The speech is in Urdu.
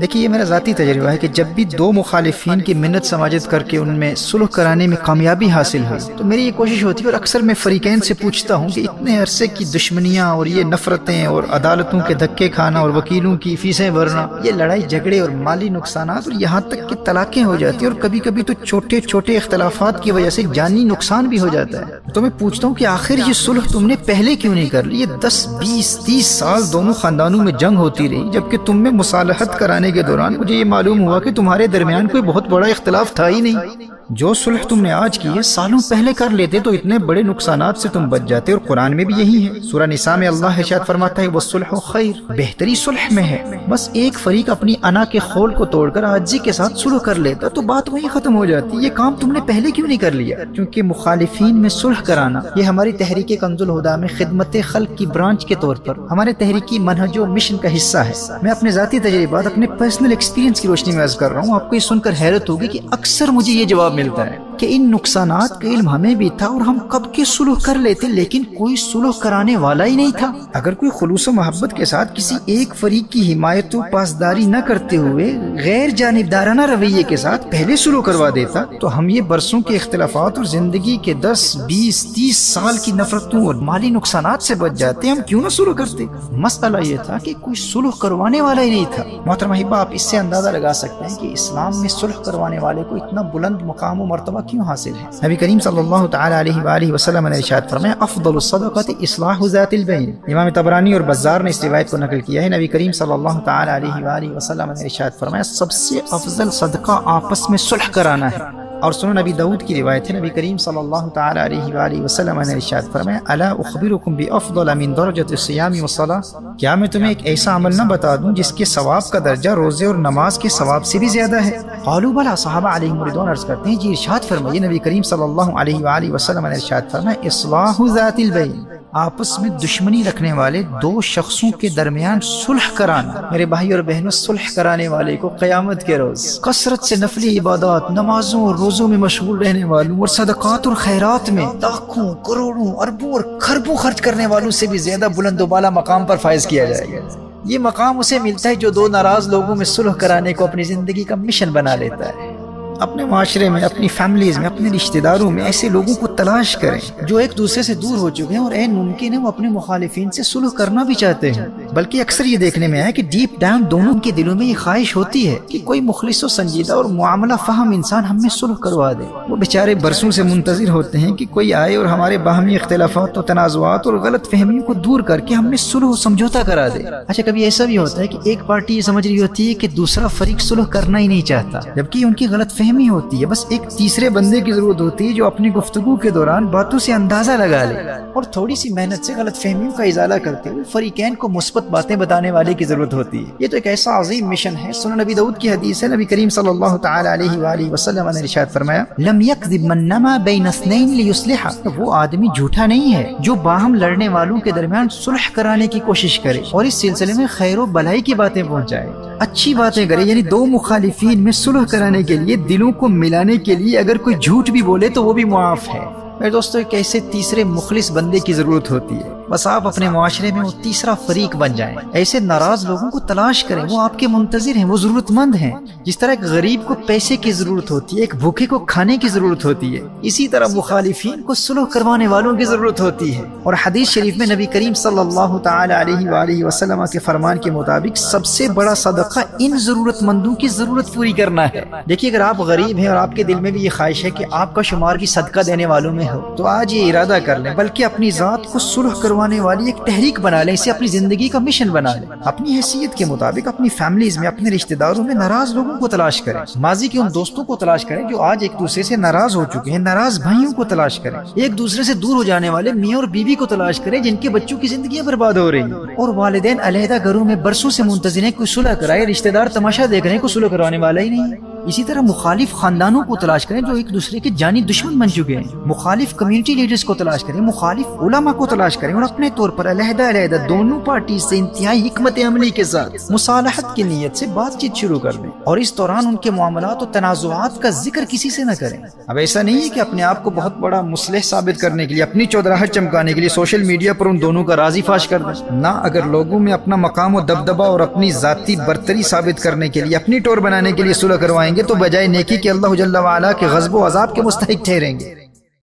دیکھیے یہ میرا ذاتی تجربہ ہے کہ جب بھی دو مخالفین کی منت سماجت کر کے ان میں صلح کرانے میں کامیابی حاصل ہوئی تو میری یہ کوشش ہوتی ہے، اور اکثر میں فریقین سے پوچھتا ہوں کہ اتنے عرصے کی دشمنیاں اور یہ نفرتیں اور عدالتوں کے دھکے کھانا اور وکیلوں کی فیسیں بھرنا، یہ لڑائی جھگڑے اور مالی نقصانات اور یہاں تک کہ طلاقیں ہو جاتی ہیں، اور کبھی کبھی تو چھوٹے چھوٹے اختلافات کی وجہ سے جانی نقصان بھی ہو جاتا ہے، تو میں پوچھتا ہوں کہ آخر یہ صلح تم نے پہلے کیوں نہیں کر لی؟ یہ 10 20 30 سال دونوں خاندانوں میں جنگ ہوتی رہی، جبکہ تم میں مصالحت کرانے کے دوران مجھے یہ معلوم ہوا کہ تمہارے درمیان کوئی بہت بڑا اختلاف تھا ہی نہیں۔ جو صلح تم نے آج کی ہے سالوں پہلے کر لیتے تو اتنے بڑے نقصانات سے تم بچ جاتے، اور قرآن میں بھی یہی ہے۔ سورہ نساء میں اللہ ارشاد فرماتا ہے وَالصُّلْحُ خَيْرٌ، بہتری صلح میں ہے۔ بس ایک فریق اپنی انا کے خول کو توڑ کر عاجزی کے ساتھ صلح کر لیتا تو بات وہیں ختم ہو جاتی۔ یہ کام تم نے پہلے کیوں نہیں کر لیا؟ کیونکہ مخالفین میں صلح کرانا یہ ہماری تحریک کنز الہدیٰ میں خدمت خلق کی برانچ کے طور پر ہمارے تحریکی منہج و مشن کا حصہ ہے۔ میں اپنے ذاتی تجربات، اپنے پرسنل ایکسپیرینس کی روشنی میں عرض کر رہا ہوں۔ آپ کو یہ سن کر حیرت ہوگی کہ اکثر مجھے یہ جواب ملتا ہے کہ ان نقصانات کا علم ہمیں بھی تھا اور ہم کب کے صلح کر لیتے، لیکن کوئی صلح کرانے والا ہی نہیں تھا۔ اگر کوئی خلوص و محبت کے ساتھ کسی ایک فریق کی حمایت و پاسداری نہ کرتے ہوئے غیر جانبدارانہ رویے کے ساتھ پہلے صلح کروا دیتا تو ہم یہ برسوں کے اختلافات اور زندگی کے 10 20 30 سال کی نفرتوں اور مالی نقصانات سے بچ جاتے۔ ہم کیوں نہ صلح کرتے؟ مسئلہ یہ تھا کہ کوئی صلح کروانے والا ہی نہیں تھا۔ محترم احبہ، آپ اس سے اندازہ لگا سکتے ہیں کہ اسلام میں صلح کروانے والے کو اتنا بلند مقام و مرتبہ کیوں حاصل ہے۔ نبی کریم صلی اللہ تعالی علیہ وآلہ وسلم نے ارشاد فرمایا افضل الصدقۃ اصلاح ذات البین۔ امام طبرانی اور بزار نے اس روایت کو نقل کیا ہے۔ نبی کریم صلی اللہ تعالی علیہ وآلہ وسلم نے ارشاد فرمایا سب سے افضل صدقہ آپس میں صلح کرانا ہے۔ اور سنن نبی داؤد کی روایت ہے، نبی کریم صلی اللہ تعالی علیہ وآلہ وسلم نے ارشاد فرمایا الا اخبرکم بافضل من درجۃ الصیام والصلاۃ، کیا میں تمہیں ایک ایسا عمل نہ بتا دوں جس کے ثواب کا درجہ روزے اور نماز کے ثواب سے بھی زیادہ ہے؟ قالوا بلا، صحابہ علیہم رضوان عرض کرتے ہیں جی ارشاد فرمائیے۔ نبی کریم صلی اللہ علیہ وآلہ وسلم نے ارشاد فرمایا اصلاح ذات البین، آپس میں دشمنی رکھنے والے دو شخصوں کے درمیان صلح کرانا۔ میرے بھائی اور بہنوں، صلح کرانے والے کو قیامت کے روز کثرت سے نفلی عبادات، نمازوں اور روزوں میں مشغول رہنے والوں اور صدقات اور خیرات میں لاکھوں کروڑوں اربوں اور خربوں خرچ کرنے والوں سے بھی زیادہ بلند و بالا مقام پر فائز کیا جائے گا۔ یہ مقام اسے ملتا ہے جو دو ناراض لوگوں میں صلح کرانے کو اپنی زندگی کا مشن بنا لیتا ہے۔ اپنے معاشرے میں، اپنی فیملیز میں، اپنے رشتہ داروں میں ایسے لوگوں کو تلاش کریں جو ایک دوسرے سے دور ہو چکے ہیں اور عین ممکن ہے وہ اپنے مخالفین سے صلح کرنا بھی چاہتے ہیں۔ بلکہ اکثر یہ دیکھنے میں آیا کہ ڈیپ ڈاؤن دونوں کے دلوں میں یہ خواہش ہوتی ہے کہ کوئی مخلص و سنجیدہ اور معاملہ فہم انسان ہم میں صلح کروا دے۔ وہ بیچارے برسوں سے منتظر ہوتے ہیں کہ کوئی آئے اور ہمارے باہمی اختلافات و تنازعات اور غلط فہمیوں کو دور کر کے ہم میں صلح و سمجھوتا کرا دے۔ اچھا، کبھی ایسا بھی ہوتا ہے کہ ایک پارٹی یہ سمجھ رہی ہوتی ہے کہ دوسرا فریق صلح کرنا ہی نہیں چاہتا، جبکہ ان کی غلط فہمی ہوتی ہے۔ بس ایک تیسرے بندے کی ضرورت ہوتی ہے جو اپنی گفتگو کے دوران باتوں سے اندازہ لگا لے اور تھوڑی سی محنت سے غلط فہمیوں کا ازالہ کرتے ہوئے فریقین کو مثبت باتیں بتانے والے کی ضرورت ہوتی ہے۔ یہ تو ایک ایسا عظیم مشن ہے۔ سنن نبی داؤد کی حدیث ہے، نبی کریم صلی اللہ تعالی علیہ وآلہ وسلم نے ارشاد فرمایا لم یکذب من نما بین اثنین لیصلح، وہ آدمی جھوٹا نہیں ہے جو باہم لڑنے والوں کے درمیان صلح کرانے کی کوشش کرے اور اس سلسلے میں خیر و بھلائی کی باتیں پہنچائے، اچھی باتیں کرے۔ یعنی دو مخالفین میں صلح کرانے کے لیے، دلوں کو ملانے کے لیے اگر کوئی جھوٹ بھی بولے تو وہ بھی معاف ہے۔ میرے دوستو، ایک ایسے تیسرے مخلص بندے کی ضرورت ہوتی ہے۔ بس آپ اپنے معاشرے میں وہ تیسرا فریق بن جائیں۔ ایسے ناراض لوگوں کو تلاش کریں، وہ آپ کے منتظر ہیں، وہ ضرورت مند ہیں۔ جس طرح ایک غریب کو پیسے کی ضرورت ہوتی ہے، ایک بھوکے کو کھانے کی ضرورت ہوتی ہے، اسی طرح مخالفین کو صلح کروانے والوں کی ضرورت ہوتی ہے۔ اور حدیث شریف میں نبی کریم صلی اللہ تعالی علیہ وآلہ وسلم کے فرمان کے مطابق سب سے بڑا صدقہ ان ضرورت مندوں کی ضرورت پوری کرنا ہے۔ دیکھیے، اگر آپ غریب ہیں اور آپ کے دل میں بھی یہ خواہش ہے کہ آپ کا شمار بھی صدقہ دینے والوں میں ہو، تو آج یہ ارادہ کر لیں، بلکہ اپنی ذات کو صلح کروانے والی ایک تحریک بنا لیں، اسے اپنی زندگی کا مشن بنا لیں۔ اپنی حیثیت کے مطابق اپنی فیملیز میں، اپنے رشتہ داروں میں ناراض لوگوں کو تلاش کریں، ماضی کے ان دوستوں کو تلاش کریں جو آج ایک دوسرے سے ناراض ہو چکے ہیں، ناراض بھائیوں کو تلاش کریں، ایک دوسرے سے دور ہو جانے والے میاں اور بیوی کو تلاش کریں جن کے بچوں کی زندگیاں برباد ہو رہی ہیں، اور والدین علیحدہ گھروں میں برسوں سے منتظر ہیں کوئی صلح کرائے، رشتہ دار تماشا دیکھ رہے ہیں کوئی صلح کروانے والا ہی نہیں ہے۔ اسی طرح مخالف خاندانوں کو تلاش کریں جو ایک دوسرے کے جانی دشمن بن چکے ہیں، مخالف کمیونٹی لیڈرز کو تلاش کریں، مخالف علماء کو تلاش کریں، اور اپنے طور پر علیحدہ علیحدہ دونوں پارٹی سے انتہائی حکمت عملی کے ساتھ مصالحت کی نیت سے بات چیت شروع کر دیں، اور اس دوران ان کے معاملات و تنازعات کا ذکر کسی سے نہ کریں۔ اب ایسا نہیں ہے کہ اپنے آپ کو بہت بڑا مصلح ثابت کرنے کے لیے، اپنی چودراہٹ چمکانے کے لیے سوشل میڈیا پر ان دونوں کا راضی فاش کر دیں۔ نہ، اگر لوگوں میں اپنا مقام و دبدبہ اور اپنی ذاتی برتری ثابت کرنے کے لیے، اپنی ٹور بنانے کے لیے صلح کروائیں گے تو بجائے نیکی کے اللہ جل وعلا کے غضب و عذاب کے مستحق ٹھہریں گے۔